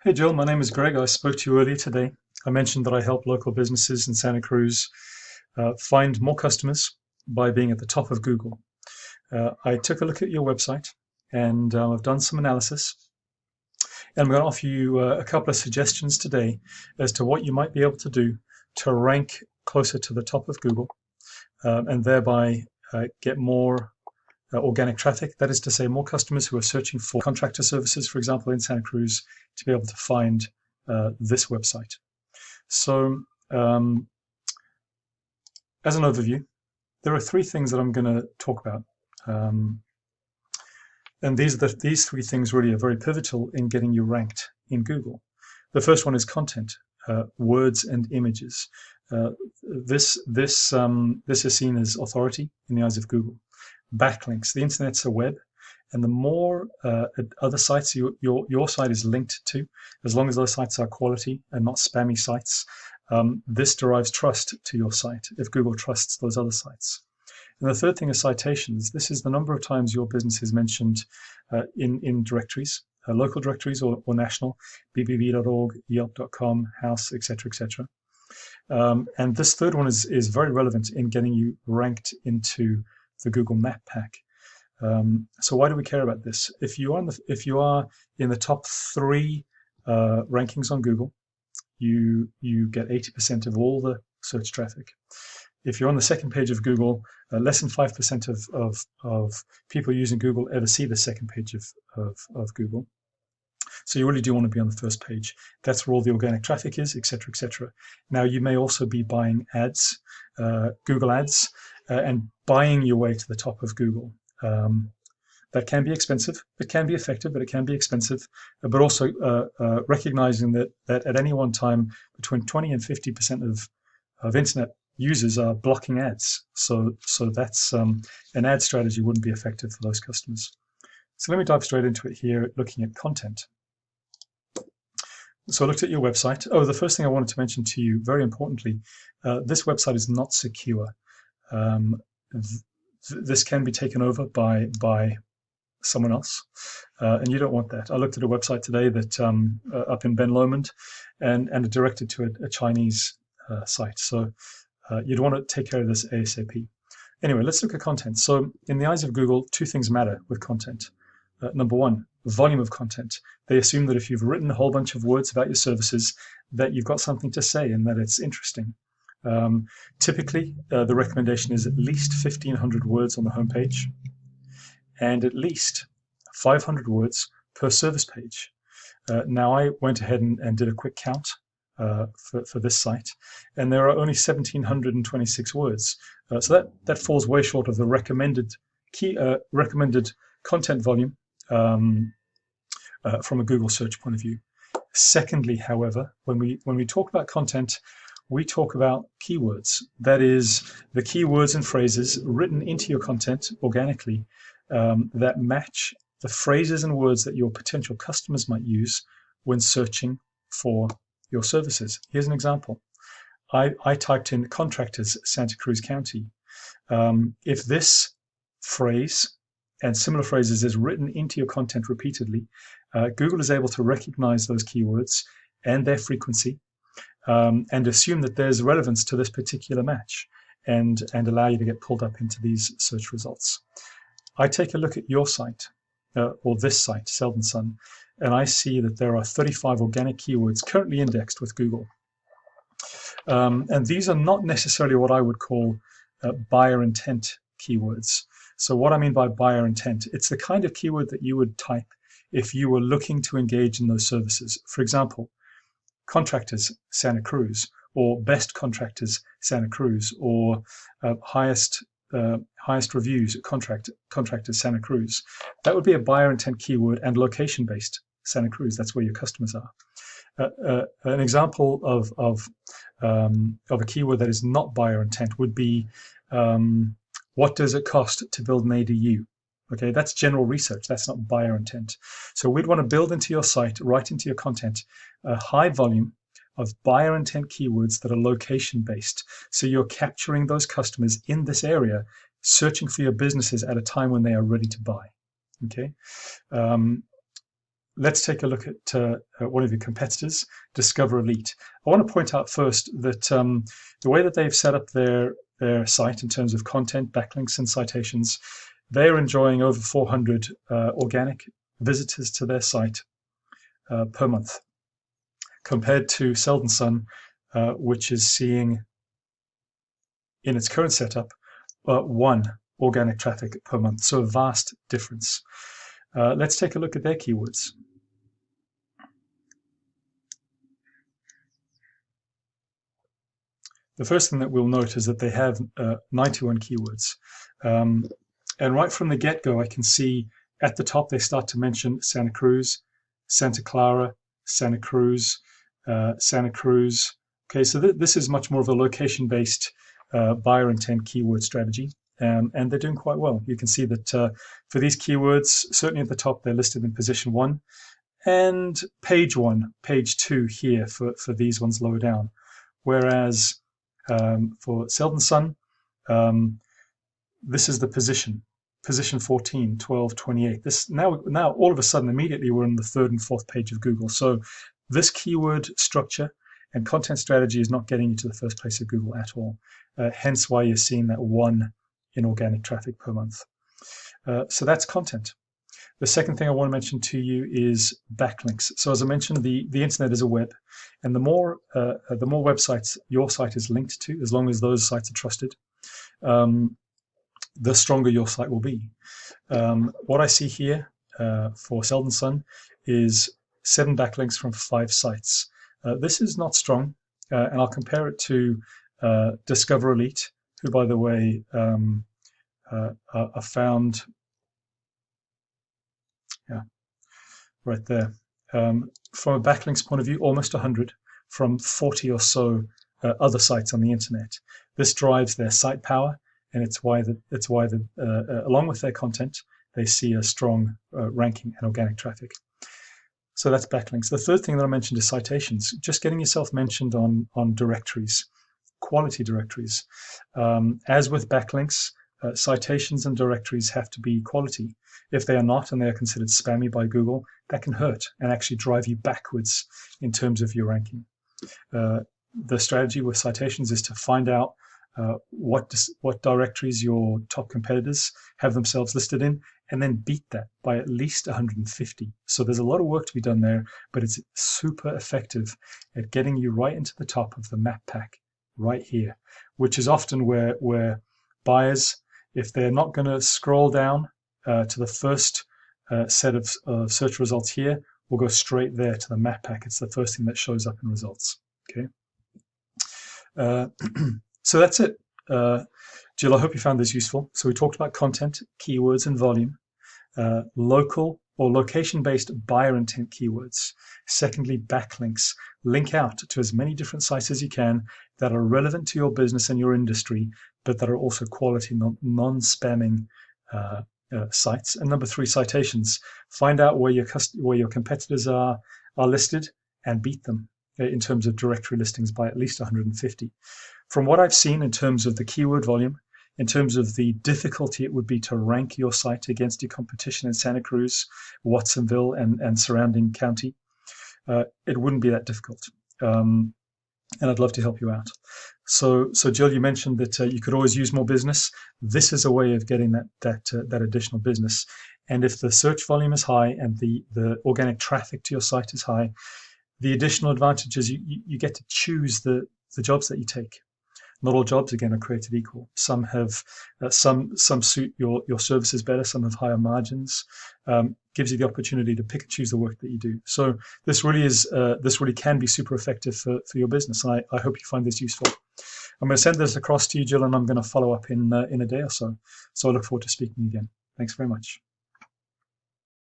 Hey Jill, my name is Greg. I spoke to you earlier today. I mentioned that I help local businesses in Santa Cruz find more customers by being at the top of Google. I took a look at your website and I've done some analysis. And I'm going to offer you a couple of suggestions today as to what you might be able to do to rank closer to the top of Google and thereby get more organic traffic. That is to say, more customers who are searching for contractor services, for example, in Santa Cruz, to be able to find this website. So, as an overview, there are three things that I'm going to talk about. And these three things really are very pivotal in getting you ranked in Google. The first one is content, words and images. This is seen as authority in the eyes of Google. Backlinks. The internet's a web, and the more other sites your site is linked to, as long as those sites are quality and not spammy sites, this derives trust to your site if Google trusts those other sites. And the third thing is citations. This is the number of times your business is mentioned in directories, local directories or national, bbb.org, yelp.com, house, etc., etc. And this third one is very relevant in getting you ranked into the Google Map Pack. So why do we care about this? If you are in the top three rankings on Google, you get 80% of all the search traffic. If you're on the second page of Google, less than 5% of people using Google ever see the second page of Google. So you really do want to be on the first page. That's where all the organic traffic is, etc., etc. Now, you may also be buying ads, Google ads, and buying your way to the top of Google. That can be expensive. It can be effective, but it can be expensive. But also recognizing that at any one time, between 20 and 50% of internet users are blocking ads. So that's an ad strategy wouldn't be effective for those customers. So let me dive straight into it here, looking at content. So I looked at your website. Oh, the first thing I wanted to mention to you, very importantly, this website is not secure. This can be taken over by someone else, and you don't want that. I looked at a website today that up in Ben Lomond, and directed to a Chinese site. So you'd want to take care of this ASAP. Anyway, let's look at content. So in the eyes of Google, two things matter with content. Number one, volume of content. They assume that if you've written a whole bunch of words about your services, that you've got something to say and that it's interesting. Typically, the recommendation is at least 1,500 words on the homepage and at least 500 words per service page. Now, I went ahead and did a quick count for this site, and there are only 1,726 words. So that falls way short of the recommended content volume from a Google search point of view. Secondly, however, when we talk about content, we talk about keywords. That is, the keywords and phrases written into your content organically that match the phrases and words that your potential customers might use when searching for your services. Here's an example. I typed in contractors, Santa Cruz County. If this phrase and similar phrases is written into your content repeatedly, Google is able to recognize those keywords and their frequency and assume that there's relevance to this particular match and allow you to get pulled up into these search results. I take a look at your site, or this site, Selden Sun, and I see that there are 35 organic keywords currently indexed with Google. And these are not necessarily what I would call buyer intent keywords. So what I mean by buyer intent, it's the kind of keyword that you would type if you were looking to engage in those services. For example, contractors, Santa Cruz, or best contractors, Santa Cruz, or highest reviews, contractors, Santa Cruz. That would be a buyer intent keyword and location based, Santa Cruz. That's where your customers are. An example of a keyword that is not buyer intent would be what does it cost to build an ADU? Okay, that's general research. That's not buyer intent. So we'd want to build into your site, right into your content, a high volume of buyer intent keywords that are location based. So you're capturing those customers in this area, searching for your businesses at a time when they are ready to buy. Okay. let's take a look at one of your competitors, Discover Elite. I want to point out first that the way that they've set up their site in terms of content, backlinks, and citations, they're enjoying over 400 organic visitors to their site per month, compared to Selden Sun, which is seeing, in its current setup, 1 organic traffic per month. So a vast difference. Let's take a look at their keywords. The first thing that we'll note is that they have 91 keywords. And right from the get-go, I can see at the top they start to mention Santa Cruz, Santa Clara, Santa Cruz, Santa Cruz. Okay, so this is much more of a location-based buyer intent keyword strategy, and they're doing quite well. You can see that for these keywords, certainly at the top, they're listed in position 1, and page 1, page 2 here for these ones lower down. Whereas for Selden Sun, this is the position 14, 12, 28. This now all of a sudden immediately we're in the 3rd and 4th page of Google. So this keyword structure and content strategy is not getting you to the first place of Google at all. Hence why you're seeing that 1 in organic traffic per month. So that's content. The second thing I want to mention to you is backlinks. So as I mentioned, the internet is a web, and the more websites your site is linked to, as long as those sites are trusted, the stronger your site will be. What I see here for Selden Sun is 7 backlinks from 5 sites. This is not strong, and I'll compare it to Discover Elite, who, by the way, are found right there. From a backlinks point of view, almost 100 from 40 or so other sites on the internet. This drives their site power, and it's why along with their content, they see a strong ranking and organic traffic. So that's backlinks. The third thing that I mentioned is citations. Just getting yourself mentioned on directories, quality directories. As with backlinks, citations and directories have to be quality. If they are not, and they are considered spammy by Google, that can hurt and actually drive you backwards in terms of your ranking. The strategy with citations is to find out what directories your top competitors have themselves listed in, and then beat that by at least 150. So there's a lot of work to be done there, but it's super effective at getting you right into the top of the map pack right here, which is often where buyers, if they're not going to scroll down to the first set of search results here, will go straight there to the map pack. It's the first thing that shows up in results. Okay. So that's it. Jill, I hope you found this useful. So we talked about content, keywords, and volume, local or location-based buyer intent keywords. Secondly, backlinks. Link out to as many different sites as you can that are relevant to your business and your industry, but that are also quality, non-spamming sites. And number 3, citations. Find out where your competitors are listed and beat them in terms of directory listings by at least 150. From what I've seen in terms of the keyword volume, in terms of the difficulty it would be to rank your site against your competition in Santa Cruz, Watsonville, and surrounding county, it wouldn't be that difficult. And I'd love to help you out. So Jill, you mentioned that you could always use more business. This is a way of getting that additional business. And if the search volume is high and the organic traffic to your site is high, the additional advantage is you get to choose the jobs that you take. Not all jobs, again, are created equal. Some have some suit your services better. Some have higher margins. Gives you the opportunity to pick and choose the work that you do. So this really can be super effective for your business. I hope you find this useful. I'm going to send this across to you, Jill, and I'm going to follow up in a day or so. So I look forward to speaking again. Thanks very much.